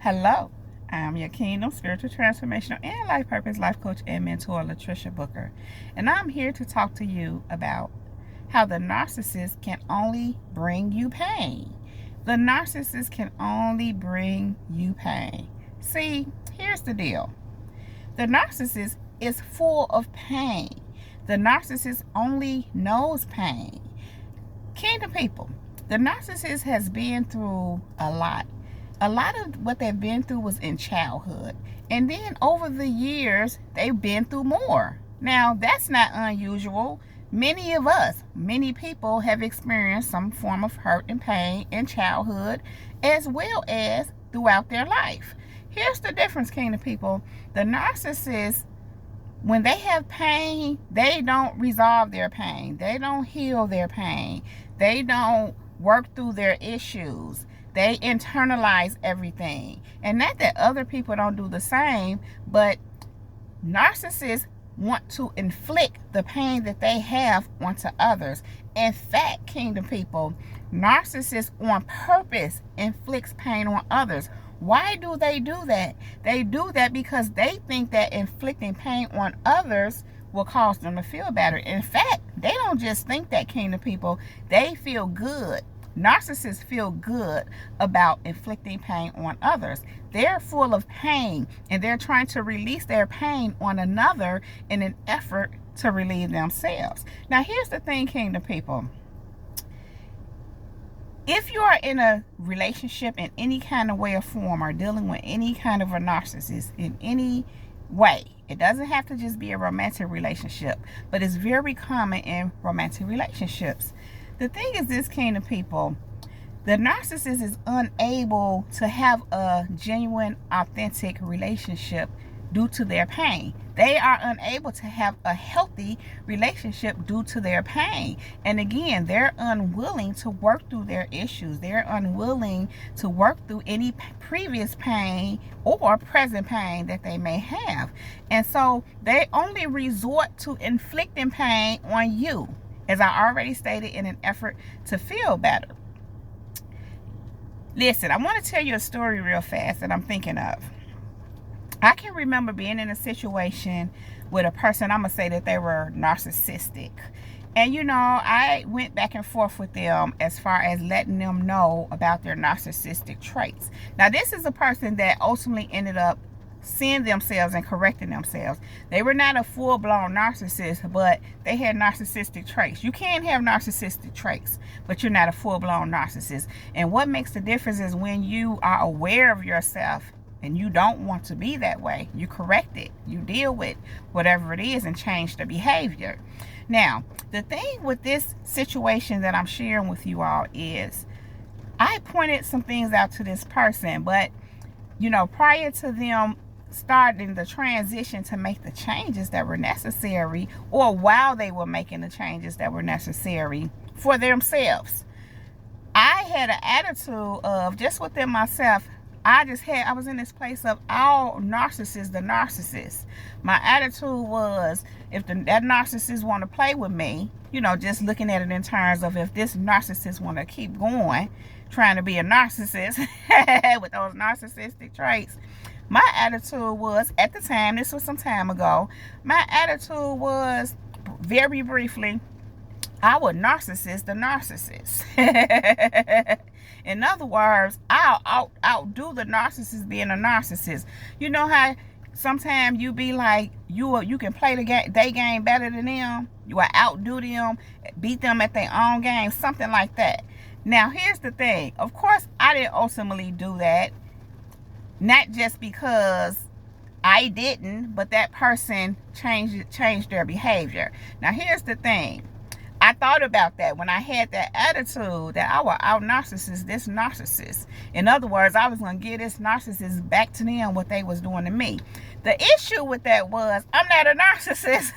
Hello, I'm your Kingdom Spiritual Transformational and Life Purpose Life Coach and Mentor, Latricia Booker. And I'm here to talk to you about how the narcissist can only bring you pain. The narcissist can only bring you pain. See, here's the deal. The narcissist is full of pain. The narcissist only knows pain. Kingdom people, the narcissist has been through a lot. A lot of what they've been through was in childhood. And then over the years, they've been through more. Now, that's not unusual. Many people have experienced some form of hurt and pain in childhood as well as throughout their life. Here's the difference, Kingdom people. The narcissist, when they have pain, they don't resolve their pain. They don't heal their pain. They don't work through their issues. They internalize everything. And not that other people don't do the same, but narcissists want to inflict the pain that they have onto others. In fact, Kingdom people, narcissists on purpose inflicts pain on others. Why do they do that? They do that because they think that inflicting pain on others will cause them to feel better. In fact, they don't just think that, Kingdom people. They feel good. Narcissists feel good about inflicting pain on others. They're full of pain and they're trying to release their pain on another in an effort to relieve themselves. Now, here's the thing, Kingdom people. If you are in a relationship in any kind of way or form or dealing with any kind of a narcissist in any way, it doesn't have to just be a romantic relationship, but it's very common in romantic relationships. The thing is this, Kingdom people, the narcissist is unable to have a genuine, authentic relationship due to their pain. They are unable to have a healthy relationship due to their pain. And again, they're unwilling to work through their issues. They're unwilling to work through any previous pain or present pain that they may have. And so they only resort to inflicting pain on you, as I already stated, in an effort to feel better. Listen, I want to tell you a story real fast that I'm thinking of. I can remember being in a situation with a person, I'm going to say that they were narcissistic. And, I went back and forth with them as far as letting them know about their narcissistic traits. Now, this is a person that ultimately ended up seeing themselves and correcting themselves. They were not a full-blown narcissist, but they had narcissistic traits. You can have narcissistic traits, but you're not a full-blown narcissist. And what makes the difference is when you are aware of yourself and you don't want to be that way, you correct it. You deal with whatever it is and change the behavior. Now, the thing with this situation that I'm sharing with you all is I pointed some things out to this person, but prior to them starting the transition to make the changes that were necessary, or while they were making the changes that were necessary for themselves, I had an attitude of, just within myself, I was in this place of all narcissists, the narcissist. My attitude was, if that narcissist want to play with me, just looking at it in terms of, if this narcissist want to keep going, trying to be a narcissist with those narcissistic traits, my attitude was, at the time, this was some time ago, my attitude was, very briefly, I would narcissist the narcissist. In other words, I'll outdo the narcissist being a narcissist. You know how sometimes you be like, you can play they game better than them? You will outdo them, beat them at their own game, something like that. Now, here's the thing. Of course, I didn't ultimately do that. Not just because I didn't, but that person changed their behavior. Now, here's the thing. I thought about that when I had that attitude that I would out-narcissist this narcissist. In other words, I was going to give this narcissist back to them what they was doing to me. The issue with that was, I'm not a narcissist.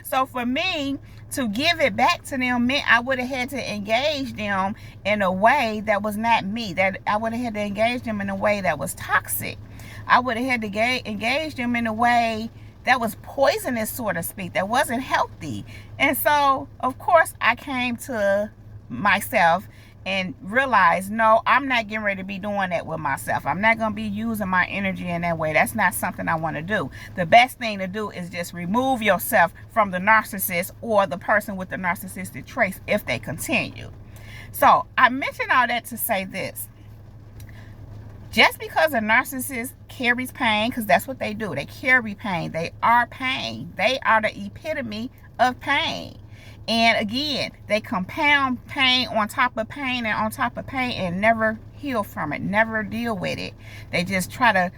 So for me to give it back to them meant I would have had to engage them in a way that was not me. That I would have had to engage them in a way that was toxic. I would have had to engage them in a way that was poisonous, so to speak, that wasn't healthy. And so, of course, I came to myself and realize, no, I'm not getting ready to be doing that with myself. I'm not going to be using my energy in that way. That's not something I want to do. The best thing to do is just remove yourself from the narcissist or the person with the narcissistic traits if they continue. So I mentioned all that to say this. Just because a narcissist carries pain, because that's what they do. They carry pain. They are pain. They are the epitome of pain. And again, they compound pain on top of pain and on top of pain and never heal from it, never deal with it. They just try to,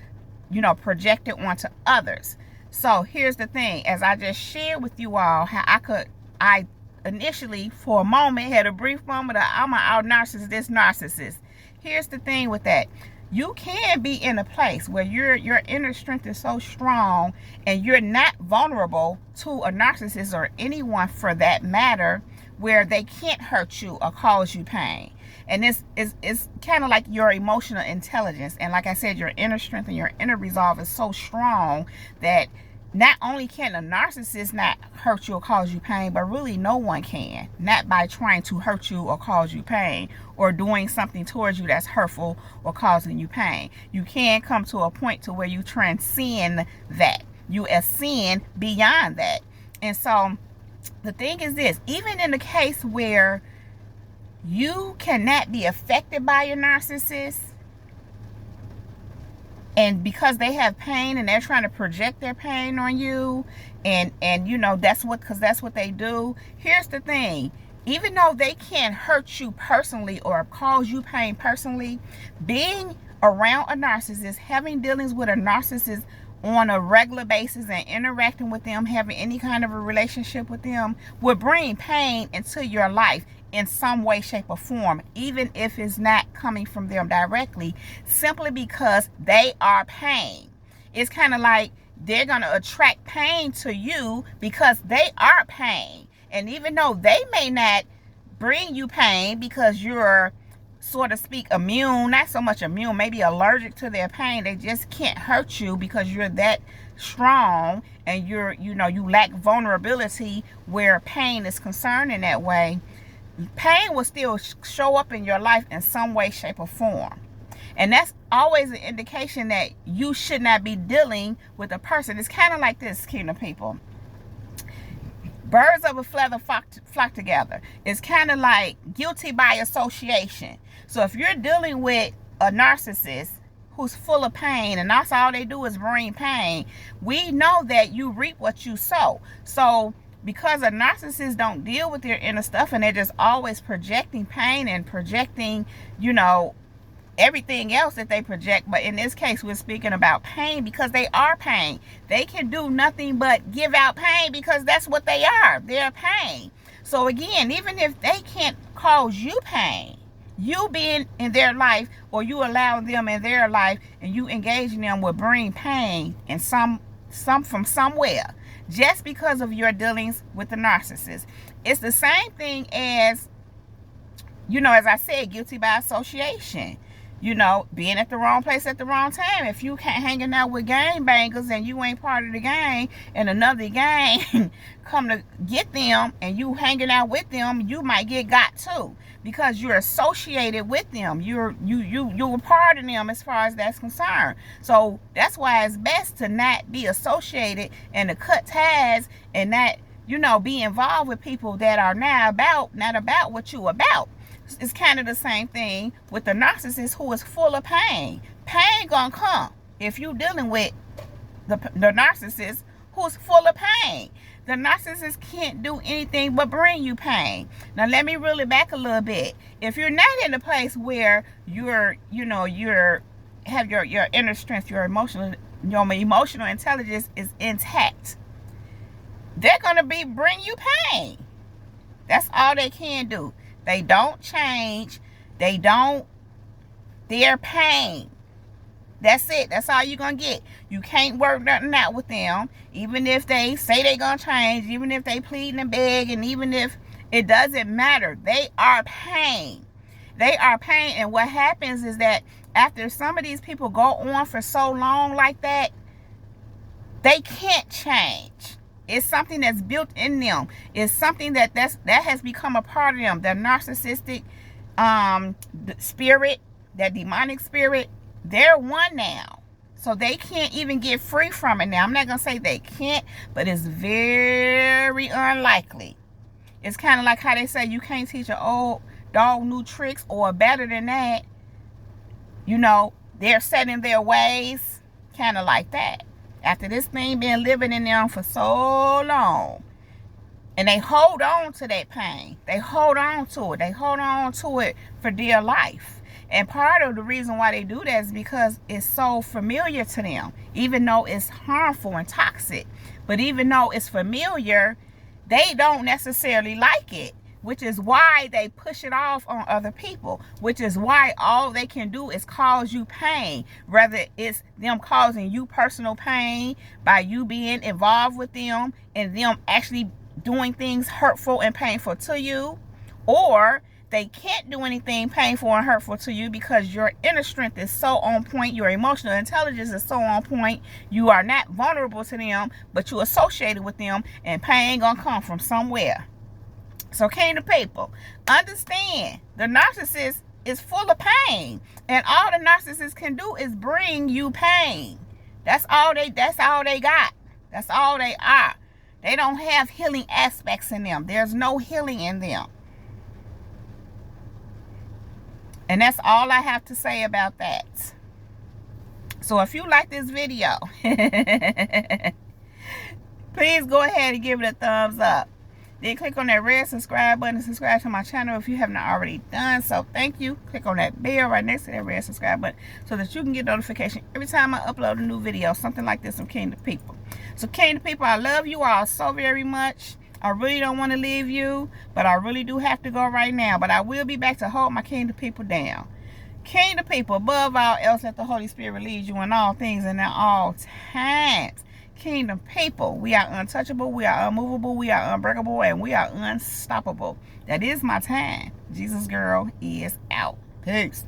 project it onto others. So here's the thing. As I just shared with you all how I initially, for a moment, had a brief moment of, I'm an out narcissist. Here's the thing with that. You can be in a place where your inner strength is so strong and you're not vulnerable to a narcissist or anyone for that matter, where they can't hurt you or cause you pain. And this is kind of like your emotional intelligence. And like I said, your inner strength and your inner resolve is so strong that not only can a narcissist not hurt you or cause you pain, but really no one can. Not by trying to hurt you or cause you pain or doing something towards you that's hurtful or causing you pain. You can come to a point to where you transcend that. You ascend beyond that. And so the thing is this, even in the case where you cannot be affected by your narcissist, and because they have pain and they're trying to project their pain on you, and that's what they do. Here's the thing. Even though they can't hurt you personally or cause you pain personally, being around a narcissist, having dealings with a narcissist on a regular basis and interacting with them, having any kind of a relationship with them, will bring pain into your life in some way, shape, or form, even if it's not coming from them directly, simply because they are pain. It's kind of like they're going to attract pain to you because they are pain. And even though they may not bring you pain because you're, so to speak, immune, not so much immune, maybe allergic to their pain, they just can't hurt you because you're that strong and you lack vulnerability where pain is concerned in that way. Pain will still show up in your life in some way, shape, or form. And that's always an indication that you should not be dealing with a person. It's kind of like this, kingdom people. Birds of a feather flock together. It's kind of like guilty by association. So if you're dealing with a narcissist who's full of pain and that's all they do is bring pain, we know that you reap what you sow. So because a narcissist don't deal with their inner stuff and they're just always projecting pain and projecting, everything else that they project. But in this case, we're speaking about pain because they are pain. They can do nothing but give out pain because that's what they are. They're pain. So again, even if they can't cause you pain, you being in their life or you allowing them in their life and you engaging them will bring pain and some from somewhere, just because of your dealings with the narcissist. It's the same thing as, as I said, guilty by association. Being at the wrong place at the wrong time. If you can't hanging out with gang bangers and you ain't part of the gang and another gang come to get them and you hanging out with them, you might get got too because you're associated with them. You're part of them as far as that's concerned. So that's why it's best to not be associated and to cut ties and not, be involved with people that are not about what you about. It's kind of the same thing with the narcissist who is full of pain. Pain gonna come if you dealing with the narcissist who's full of pain. The narcissist can't do anything but bring you pain. Now let me reel it back a little bit. If you're not in a place where you're have your inner strength, your emotional intelligence is intact, they're gonna bring you pain. That's all they can do. They don't change. They're pain. That's it. That's all you're going to get. You can't work nothing out with them. Even if they say they're going to change, even if they plead and beg, and even if it doesn't matter. They are pain. They are pain. And what happens is that after some of these people go on for so long like that, they can't change. It's something that's built in them. It's something that has become a part of them. The narcissistic the spirit, that demonic spirit, they're one now. So they can't even get free from it now. I'm not going to say they can't, but it's very unlikely. It's kind of like how they say you can't teach an old dog new tricks, or better than that, you know, they're set in their ways, kind of like that. After this thing been living in them for so long, and they hold on to that pain. They hold on to it. They hold on to it for dear life. And part of the reason why they do that is because it's so familiar to them, even though it's harmful and toxic. But even though it's familiar, they don't necessarily like it, which is why they push it off on other people, which is why all they can do is cause you pain, whether it's them causing you personal pain by you being involved with them and them actually doing things hurtful and painful to you, or they can't do anything painful and hurtful to you because your inner strength is so on point, your emotional intelligence is so on point, you are not vulnerable to them, but you associated with them, and pain gonna come from somewhere. So, kingdom people, understand the narcissist is full of pain, and all the narcissist can do is bring you pain. That's all they got. That's all they are. They don't have healing aspects in them. There's no healing in them. And that's all I have to say about that. So if you like this video, please go ahead and give it a thumbs up. Then click on that red subscribe button and subscribe to my channel if you have not already done so. Thank you. Click on that bell right next to that red subscribe button so that you can get notification every time I upload a new video, something like this from Kingdom People. So Kingdom People, I love you all so very much. I really don't want to leave you, but I really do have to go right now. But I will be back to hold my Kingdom People down. Kingdom People, above all else, let the Holy Spirit lead you in all things and at all times. Kingdom People, we are untouchable, we are unmovable, we are unbreakable, and we are unstoppable. That is my time. Jesus Girl is out. Peace.